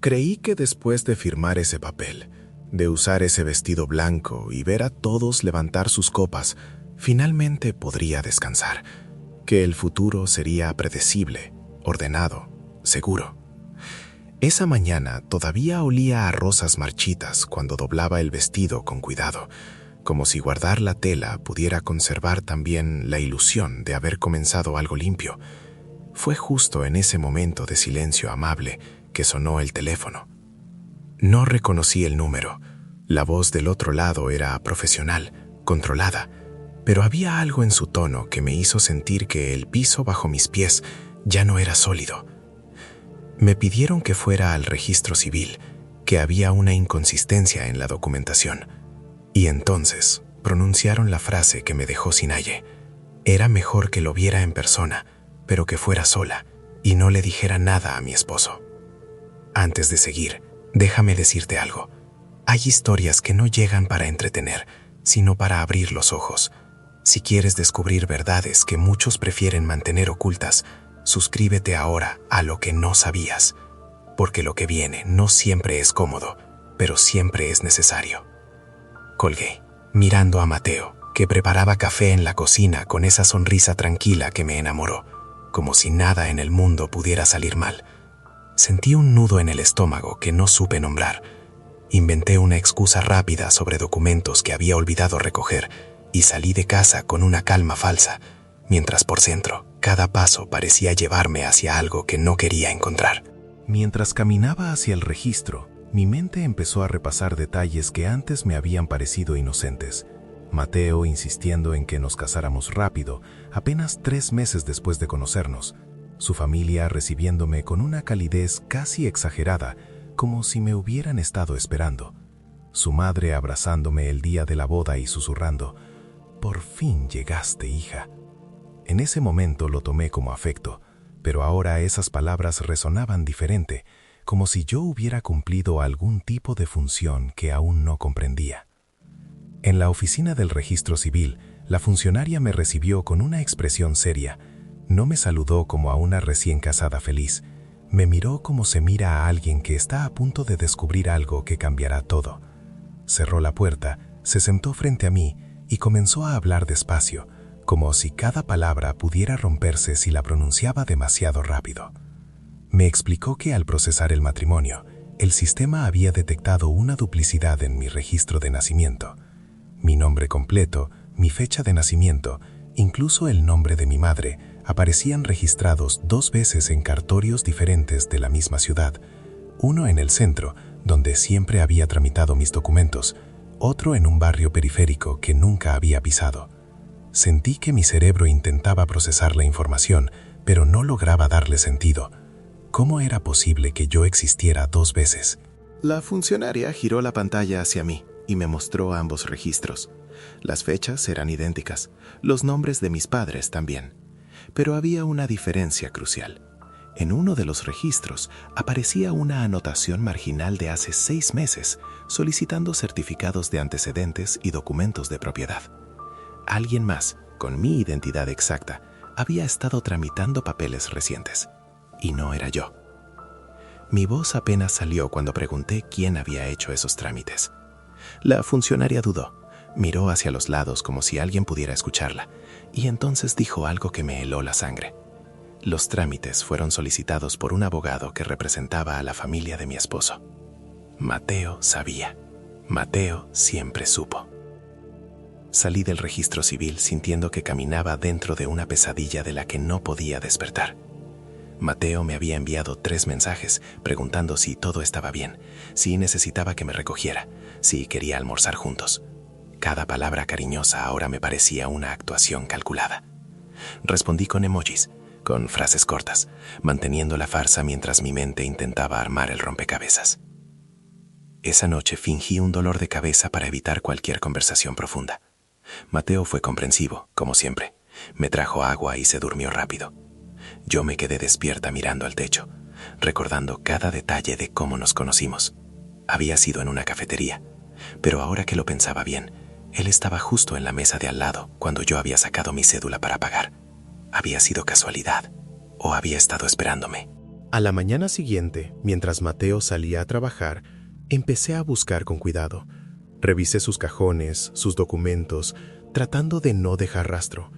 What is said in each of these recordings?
Creí que después de firmar ese papel, de usar ese vestido blanco y ver a todos levantar sus copas, finalmente podría descansar, que el futuro sería predecible, ordenado, seguro. Esa mañana todavía olía a rosas marchitas cuando doblaba el vestido con cuidado, como si guardar la tela pudiera conservar también la ilusión de haber comenzado algo limpio. Fue justo en ese momento de silencio amable que sonó el teléfono. No reconocí el número. La voz del otro lado era profesional, controlada, pero había algo en su tono que me hizo sentir que el piso bajo mis pies ya no era sólido. Me pidieron que fuera al registro civil, que había una inconsistencia en la documentación. Y entonces pronunciaron la frase que me dejó sin aire. Era mejor que lo viera en persona, pero que fuera sola y no le dijera nada a mi esposo. Antes de seguir, déjame decirte algo. Hay historias que no llegan para entretener, sino para abrir los ojos. Si quieres descubrir verdades que muchos prefieren mantener ocultas, suscríbete ahora a Lo que no sabías, porque lo que viene no siempre es cómodo, pero siempre es necesario. Colgué, mirando a Mateo, que preparaba café en la cocina con esa sonrisa tranquila que me enamoró, como si nada en el mundo pudiera salir mal. Sentí un nudo en el estómago que no supe nombrar. Inventé una excusa rápida sobre documentos que había olvidado recoger y salí de casa con una calma falsa, mientras por dentro cada paso parecía llevarme hacia algo que no quería encontrar. Mientras caminaba hacia el registro, mi mente empezó a repasar detalles que antes me habían parecido inocentes. Mateo insistiendo en que nos casáramos rápido, apenas 3 meses después de conocernos. Su familia recibiéndome con una calidez casi exagerada, como si me hubieran estado esperando. Su madre abrazándome el día de la boda y susurrando: «Por fin llegaste, hija». En ese momento lo tomé como afecto, pero ahora esas palabras resonaban diferente, como si yo hubiera cumplido algún tipo de función que aún no comprendía. En la oficina del registro civil, la funcionaria me recibió con una expresión seria. No me saludó como a una recién casada feliz. Me miró como se mira a alguien que está a punto de descubrir algo que cambiará todo. Cerró la puerta, se sentó frente a mí y comenzó a hablar despacio, como si cada palabra pudiera romperse si la pronunciaba demasiado rápido. Me explicó que al procesar el matrimonio, el sistema había detectado una duplicidad en mi registro de nacimiento. Mi nombre completo, mi fecha de nacimiento, incluso el nombre de mi madre, aparecían registrados 2 veces en cartorios diferentes de la misma ciudad, uno en el centro, donde siempre había tramitado mis documentos, otro en un barrio periférico que nunca había pisado. Sentí que mi cerebro intentaba procesar la información, pero no lograba darle sentido. ¿Cómo era posible que yo existiera 2 veces? La funcionaria giró la pantalla hacia mí y me mostró ambos registros. Las fechas eran idénticas, los nombres de mis padres también. Pero había una diferencia crucial. En uno de los registros aparecía una anotación marginal de hace 6 meses, solicitando certificados de antecedentes y documentos de propiedad. Alguien más, con mi identidad exacta, había estado tramitando papeles recientes. Y no era yo. Mi voz apenas salió cuando pregunté quién había hecho esos trámites. La funcionaria dudó, miró hacia los lados como si alguien pudiera escucharla, y entonces dijo algo que me heló la sangre. Los trámites fueron solicitados por un abogado que representaba a la familia de mi esposo. Mateo sabía. Mateo siempre supo. Salí del registro civil sintiendo que caminaba dentro de una pesadilla de la que no podía despertar. Mateo me había enviado 3 mensajes preguntando si todo estaba bien, si necesitaba que me recogiera, si quería almorzar juntos. Cada palabra cariñosa ahora me parecía una actuación calculada. Respondí con emojis, con frases cortas, manteniendo la farsa mientras mi mente intentaba armar el rompecabezas. Esa noche fingí un dolor de cabeza para evitar cualquier conversación profunda. Mateo fue comprensivo, como siempre. Me trajo agua y se durmió rápido. Yo me quedé despierta mirando al techo, recordando cada detalle de cómo nos conocimos. Había sido en una cafetería, pero ahora que lo pensaba bien, él estaba justo en la mesa de al lado cuando yo había sacado mi cédula para pagar. ¿Había sido casualidad o había estado esperándome? A la mañana siguiente, mientras Mateo salía a trabajar, empecé a buscar con cuidado. Revisé sus cajones, sus documentos, tratando de no dejar rastro.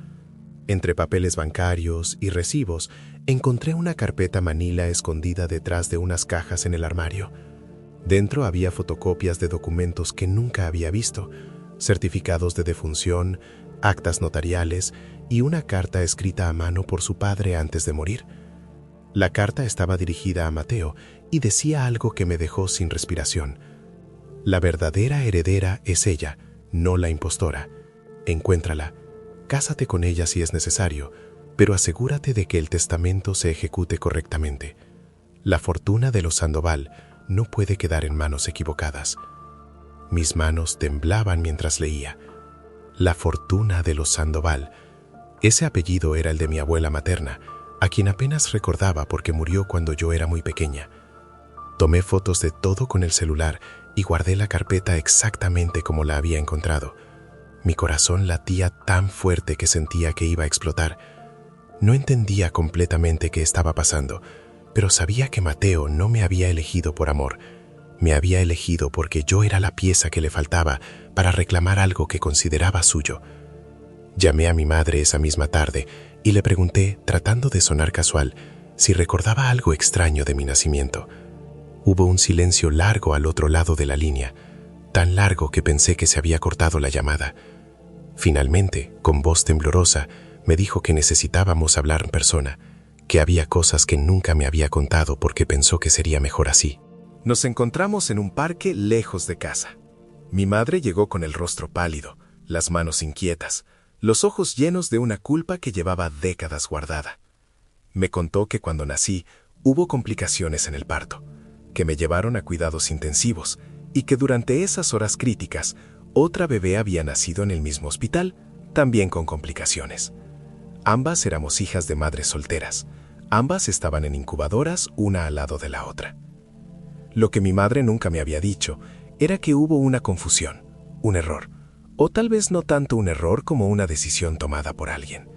Entre papeles bancarios y recibos, encontré una carpeta manila escondida detrás de unas cajas en el armario. Dentro había fotocopias de documentos que nunca había visto, certificados de defunción, actas notariales y una carta escrita a mano por su padre antes de morir. La carta estaba dirigida a Mateo y decía algo que me dejó sin respiración. La verdadera heredera es ella, no la impostora. Encuéntrala, cásate con ella si es necesario, pero asegúrate de que el testamento se ejecute correctamente. La fortuna de los Sandoval no puede quedar en manos equivocadas. Mis manos temblaban mientras leía. La fortuna de los Sandoval. Ese apellido era el de mi abuela materna, a quien apenas recordaba porque murió cuando yo era muy pequeña. Tomé fotos de todo con el celular y guardé la carpeta exactamente como la había encontrado. Mi corazón latía tan fuerte que sentía que iba a explotar. No entendía completamente qué estaba pasando, pero sabía que Mateo no me había elegido por amor. Me había elegido porque yo era la pieza que le faltaba para reclamar algo que consideraba suyo. Llamé a mi madre esa misma tarde y le pregunté, tratando de sonar casual, si recordaba algo extraño de mi nacimiento. Hubo un silencio largo al otro lado de la línea, tan largo que pensé que se había cortado la llamada. Finalmente, con voz temblorosa, me dijo que necesitábamos hablar en persona, que había cosas que nunca me había contado porque pensó que sería mejor así. Nos encontramos en un parque lejos de casa. Mi madre llegó con el rostro pálido, las manos inquietas, los ojos llenos de una culpa que llevaba décadas guardada. Me contó que cuando nací hubo complicaciones en el parto, que me llevaron a cuidados intensivos y que durante esas horas críticas otra bebé había nacido en el mismo hospital, también con complicaciones. Ambas éramos hijas de madres solteras. Ambas estaban en incubadoras, una al lado de la otra. Lo que mi madre nunca me había dicho era que hubo una confusión, un error, o tal vez no tanto un error como una decisión tomada por alguien.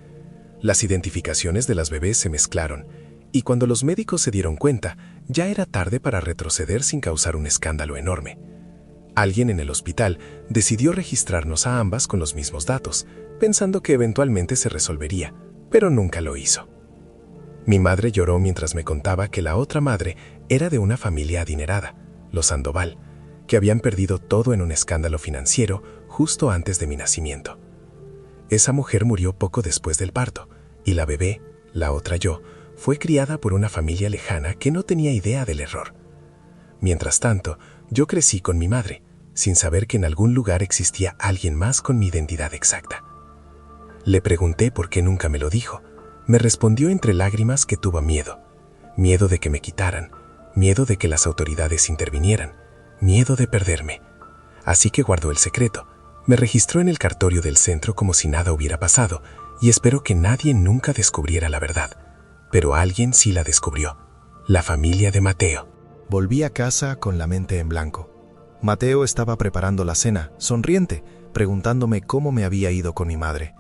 Las identificaciones de las bebés se mezclaron, y cuando los médicos se dieron cuenta, ya era tarde para retroceder sin causar un escándalo enorme. Alguien en el hospital decidió registrarnos a ambas con los mismos datos, pensando que eventualmente se resolvería, pero nunca lo hizo. Mi madre lloró mientras me contaba que la otra madre era de una familia adinerada, los Sandoval, que habían perdido todo en un escándalo financiero justo antes de mi nacimiento. Esa mujer murió poco después del parto, y la bebé, la otra yo, fue criada por una familia lejana que no tenía idea del error. Mientras tanto, yo crecí con mi madre, sin saber que en algún lugar existía alguien más con mi identidad exacta. Le pregunté por qué nunca me lo dijo. Me respondió entre lágrimas que tuvo miedo. Miedo de que me quitaran, miedo de que las autoridades intervinieran, miedo de perderme. Así que guardó el secreto. Me registró en el cartorio del centro como si nada hubiera pasado y esperó que nadie nunca descubriera la verdad. Pero alguien sí la descubrió. La familia de Mateo. Volví a casa con la mente en blanco. Mateo estaba preparando la cena, sonriente, preguntándome cómo me había ido con mi madre.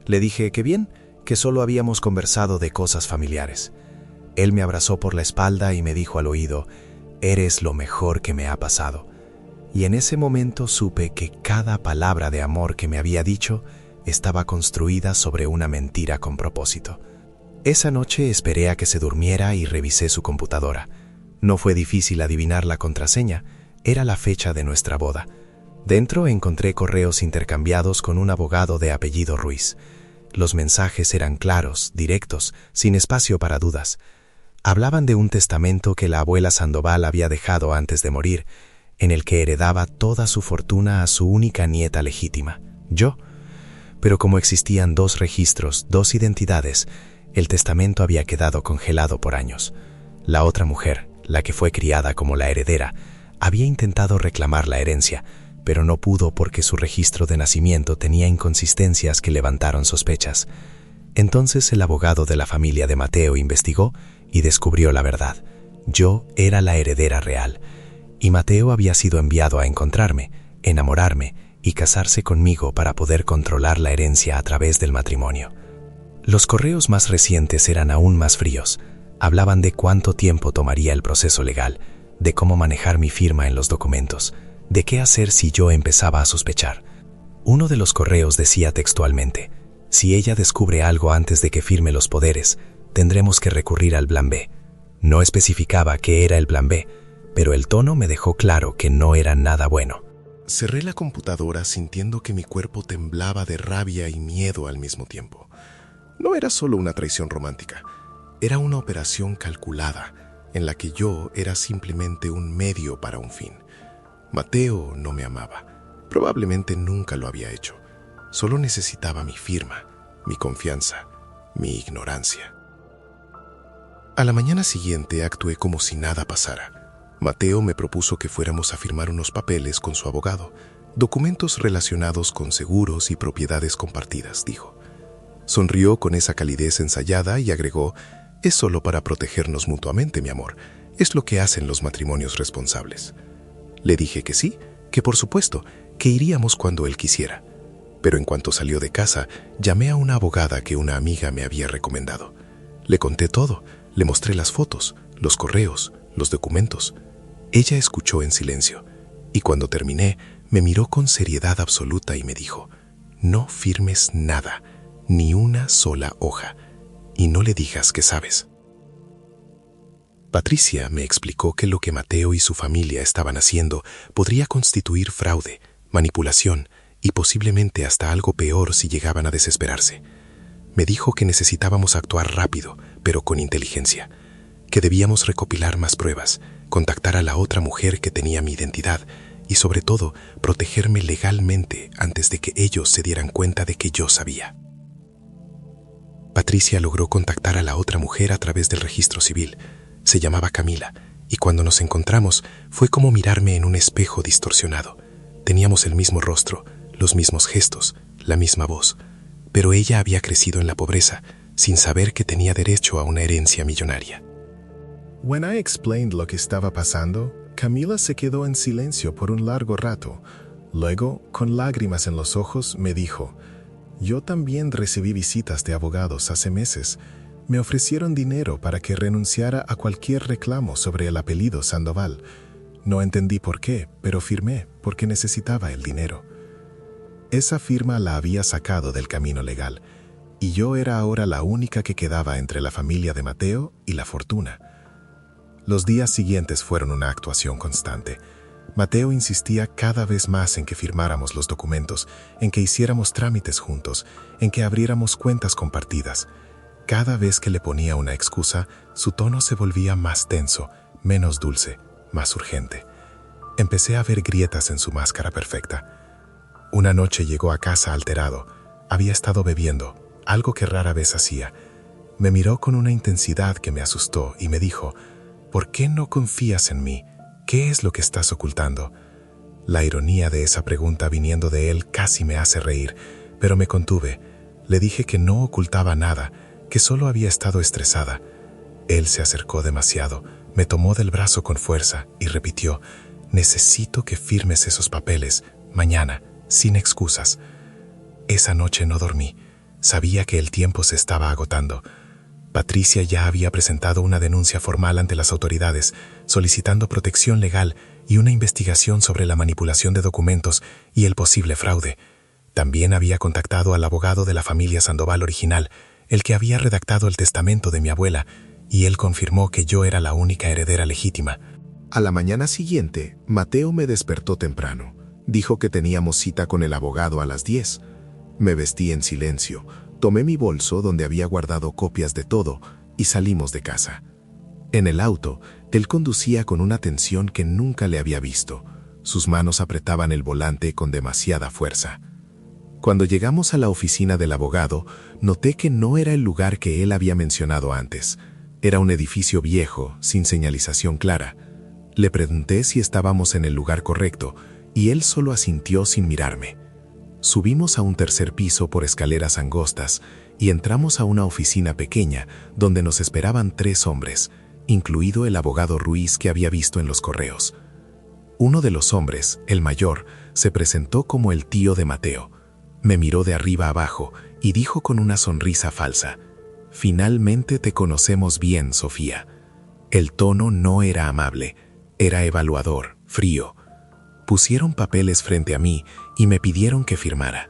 Le dije que bien, que solo habíamos conversado de cosas familiares. Él me abrazó por la espalda y me dijo al oído, «Eres lo mejor que me ha pasado». Y en ese momento supe que cada palabra de amor que me había dicho estaba construida sobre una mentira con propósito. Esa noche esperé a que se durmiera y revisé su computadora. No fue difícil adivinar la contraseña, era la fecha de nuestra boda. Dentro encontré correos intercambiados con un abogado de apellido Ruiz. Los mensajes eran claros, directos, sin espacio para dudas. Hablaban de un testamento que la abuela Sandoval había dejado antes de morir, en el que heredaba toda su fortuna a su única nieta legítima, yo. Pero como existían dos registros, dos identidades, el testamento había quedado congelado por años. La otra mujer, la que fue criada como la heredera, había intentado reclamar la herencia, pero no pudo porque su registro de nacimiento tenía inconsistencias que levantaron sospechas. Entonces el abogado de la familia de Mateo investigó y descubrió la verdad. Yo era la heredera real, y Mateo había sido enviado a encontrarme, enamorarme y casarse conmigo para poder controlar la herencia a través del matrimonio. Los correos más recientes eran aún más fríos. Hablaban de cuánto tiempo tomaría el proceso legal, de cómo manejar mi firma en los documentos, de qué hacer si yo empezaba a sospechar. Uno de los correos decía textualmente: si ella descubre algo antes de que firme los poderes, tendremos que recurrir al plan B. No especificaba qué era el plan B, pero el tono me dejó claro que no era nada bueno. Cerré la computadora sintiendo que mi cuerpo temblaba de rabia y miedo al mismo tiempo. No era solo una traición romántica, era una operación calculada, en la que yo era simplemente un medio para un fin. Mateo no me amaba, probablemente nunca lo había hecho. Solo necesitaba mi firma, mi confianza, mi ignorancia. A la mañana siguiente actué como si nada pasara. Mateo me propuso que fuéramos a firmar unos papeles con su abogado, documentos relacionados con seguros y propiedades compartidas, dijo. Sonrió con esa calidez ensayada y agregó: es solo para protegernos mutuamente, mi amor. Es lo que hacen los matrimonios responsables. Le dije que sí, que por supuesto, que iríamos cuando él quisiera. Pero en cuanto salió de casa, llamé a una abogada que una amiga me había recomendado. Le conté todo, le mostré las fotos, los correos, los documentos. Ella escuchó en silencio, y cuando terminé, me miró con seriedad absoluta y me dijo: no firmes nada, ni una sola hoja, y no le digas que sabes. Patricia me explicó que lo que Mateo y su familia estaban haciendo podría constituir fraude, manipulación y posiblemente hasta algo peor si llegaban a desesperarse. Me dijo que necesitábamos actuar rápido, pero con inteligencia, que debíamos recopilar más pruebas, contactar a la otra mujer que tenía mi identidad y, sobre todo, protegerme legalmente antes de que ellos se dieran cuenta de que yo sabía. Patricia logró contactar a la otra mujer a través del registro civil. Se llamaba Camila, y cuando nos encontramos fue como mirarme en un espejo distorsionado. Teníamos el mismo rostro, los mismos gestos, la misma voz, pero ella había crecido en la pobreza, sin saber que tenía derecho a una herencia millonaria. When I explained lo que estaba pasando, Camila se quedó en silencio por un largo rato. Luego, con lágrimas en los ojos, me dijo: yo también recibí visitas de abogados hace meses. Me ofrecieron dinero para que renunciara a cualquier reclamo sobre el apellido Sandoval. No entendí por qué, pero firmé porque necesitaba el dinero. Esa firma la había sacado del camino legal, y yo era ahora la única que quedaba entre la familia de Mateo y la fortuna. Los días siguientes fueron una actuación constante. Mateo insistía cada vez más en que firmáramos los documentos, en que hiciéramos trámites juntos, en que abriéramos cuentas compartidas. Cada vez que le ponía una excusa, su tono se volvía más tenso, menos dulce, más urgente. Empecé a ver grietas en su máscara perfecta. Una noche llegó a casa alterado. Había estado bebiendo, algo que rara vez hacía. Me miró con una intensidad que me asustó y me dijo: ¿por qué no confías en mí? ¿Qué es lo que estás ocultando? La ironía de esa pregunta viniendo de él casi me hace reír, pero me contuve. Le dije que no ocultaba nada, que solo había estado estresada. Él se acercó demasiado, me tomó del brazo con fuerza y repitió: necesito que firmes esos papeles, mañana, sin excusas. Esa noche no dormí. Sabía que el tiempo se estaba agotando. Patricia ya había presentado una denuncia formal ante las autoridades, solicitando protección legal y una investigación sobre la manipulación de documentos y el posible fraude. También había contactado al abogado de la familia Sandoval original, el que había redactado el testamento de mi abuela, y él confirmó que yo era la única heredera legítima. A la mañana siguiente, Mateo me despertó temprano. Dijo que teníamos cita con el abogado a las 10. Me vestí en silencio, tomé mi bolso donde había guardado copias de todo y salimos de casa. En el auto, él conducía con una tensión que nunca le había visto. Sus manos apretaban el volante con demasiada fuerza. Cuando llegamos a la oficina del abogado, noté que no era el lugar que él había mencionado antes. Era un edificio viejo, sin señalización clara. Le pregunté si estábamos en el lugar correcto, y él solo asintió sin mirarme. Subimos a un tercer piso por escaleras angostas y entramos a una oficina pequeña donde nos esperaban 3 hombres, incluido el abogado Ruiz que había visto en los correos. Uno de los hombres, el mayor, se presentó como el tío de Mateo. Me miró de arriba abajo y dijo con una sonrisa falsa: Finalmente te conocemos bien, Sofía. El tono no era amable, era evaluador, frío. Pusieron papeles frente a mí y me pidieron que firmara.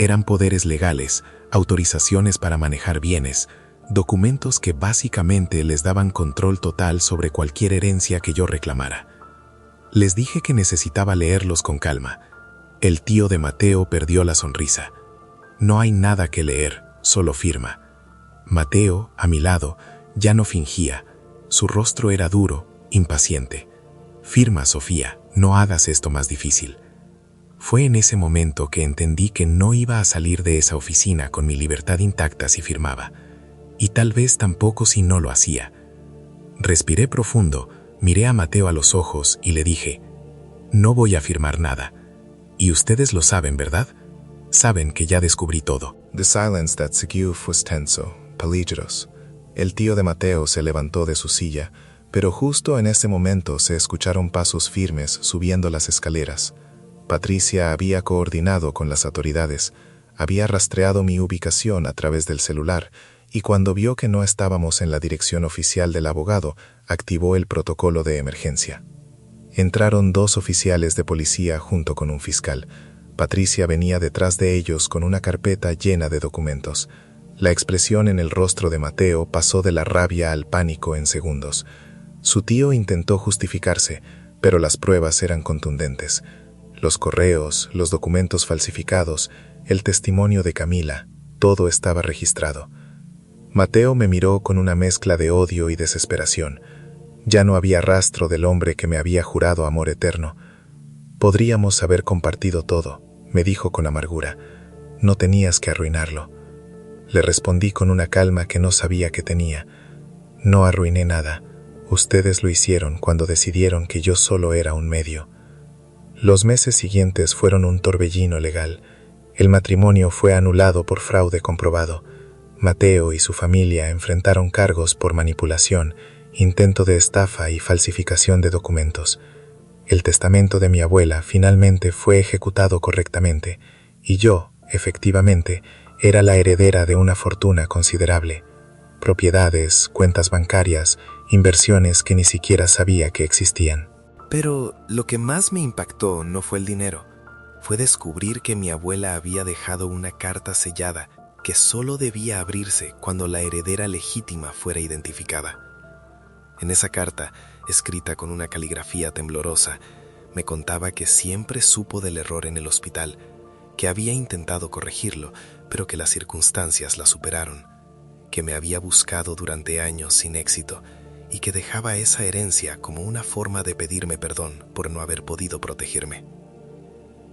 Eran poderes legales, autorizaciones para manejar bienes, documentos que básicamente les daban control total sobre cualquier herencia que yo reclamara. Les dije que necesitaba leerlos con calma. El tío de Mateo perdió la sonrisa. No hay nada que leer, solo firma. Mateo, a mi lado, ya no fingía. Su rostro era duro, impaciente. Firma, Sofía, no hagas esto más difícil. Fue en ese momento que entendí que no iba a salir de esa oficina con mi libertad intacta si firmaba, y tal vez tampoco si no lo hacía. Respiré profundo, miré a Mateo a los ojos y le dije, no voy a firmar nada. Y ustedes lo saben, ¿verdad? Saben que ya descubrí todo. The silence that seguiu was tenso, peligroso. El tío de Mateo se levantó de su silla, pero justo en ese momento se escucharon pasos firmes subiendo las escaleras. Patricia había coordinado con las autoridades, había rastreado mi ubicación a través del celular y cuando vio que no estábamos en la dirección oficial del abogado, activó el protocolo de emergencia. Entraron 2 oficiales de policía junto con un fiscal. Patricia venía detrás de ellos con una carpeta llena de documentos. La expresión en el rostro de Mateo pasó de la rabia al pánico en segundos. Su tío intentó justificarse, pero las pruebas eran contundentes. Los correos, los documentos falsificados, el testimonio de Camila, todo estaba registrado. Mateo me miró con una mezcla de odio y desesperación. Ya no había rastro del hombre que me había jurado amor eterno. Podríamos haber compartido todo, me dijo con amargura. No tenías que arruinarlo. Le respondí con una calma que no sabía que tenía. No arruiné nada. Ustedes lo hicieron cuando decidieron que yo solo era un medio. Los meses siguientes fueron un torbellino legal. El matrimonio fue anulado por fraude comprobado. Mateo y su familia enfrentaron cargos por manipulación, intento de estafa y falsificación de documentos. El testamento de mi abuela finalmente fue ejecutado correctamente, y yo, efectivamente, era la heredera de una fortuna considerable. Propiedades, cuentas bancarias, inversiones que ni siquiera sabía que existían. Pero lo que más me impactó no fue el dinero, fue descubrir que mi abuela había dejado una carta sellada que solo debía abrirse cuando la heredera legítima fuera identificada. En esa carta, escrita con una caligrafía temblorosa, me contaba que siempre supo del error en el hospital, que había intentado corregirlo, pero que las circunstancias la superaron, que me había buscado durante años sin éxito y que dejaba esa herencia como una forma de pedirme perdón por no haber podido protegerme.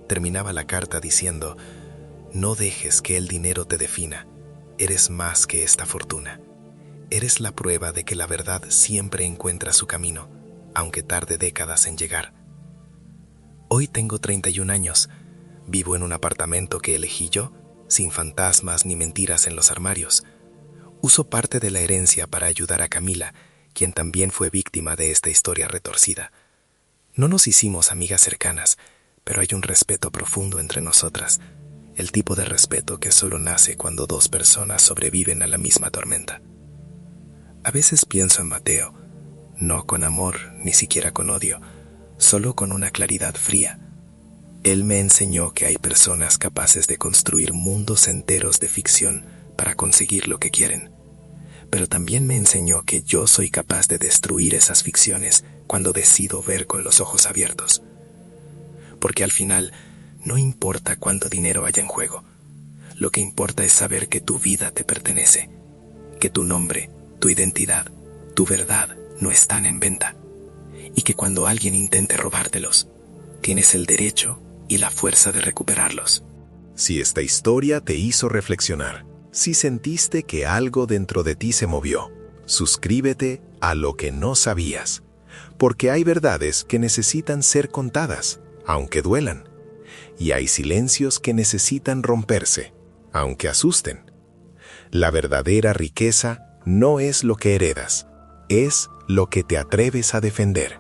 Terminaba la carta diciendo, no dejes que el dinero te defina, eres más que esta fortuna. Eres la prueba de que la verdad siempre encuentra su camino, aunque tarde décadas en llegar. Hoy tengo 31 años, vivo en un apartamento que elegí yo, sin fantasmas ni mentiras en los armarios. Uso parte de la herencia para ayudar a Camila, quien también fue víctima de esta historia retorcida. No nos hicimos amigas cercanas, pero hay un respeto profundo entre nosotras, el tipo de respeto que solo nace cuando 2 personas sobreviven a la misma tormenta. A veces pienso en Mateo, no con amor, ni siquiera con odio, solo con una claridad fría. Él me enseñó que hay personas capaces de construir mundos enteros de ficción para conseguir lo que quieren. Pero también me enseñó que yo soy capaz de destruir esas ficciones cuando decido ver con los ojos abiertos. Porque al final, no importa cuánto dinero haya en juego. Lo que importa es saber que tu vida te pertenece, que tu nombre, tu identidad, tu verdad no están en venta, y que cuando alguien intente robártelos, tienes el derecho y la fuerza de recuperarlos. Si esta historia te hizo reflexionar, si sentiste que algo dentro de ti se movió, suscríbete a Lo que no sabías, porque hay verdades que necesitan ser contadas, aunque duelan, y hay silencios que necesitan romperse, aunque asusten. La verdadera riqueza no es lo que heredas, es lo que te atreves a defender.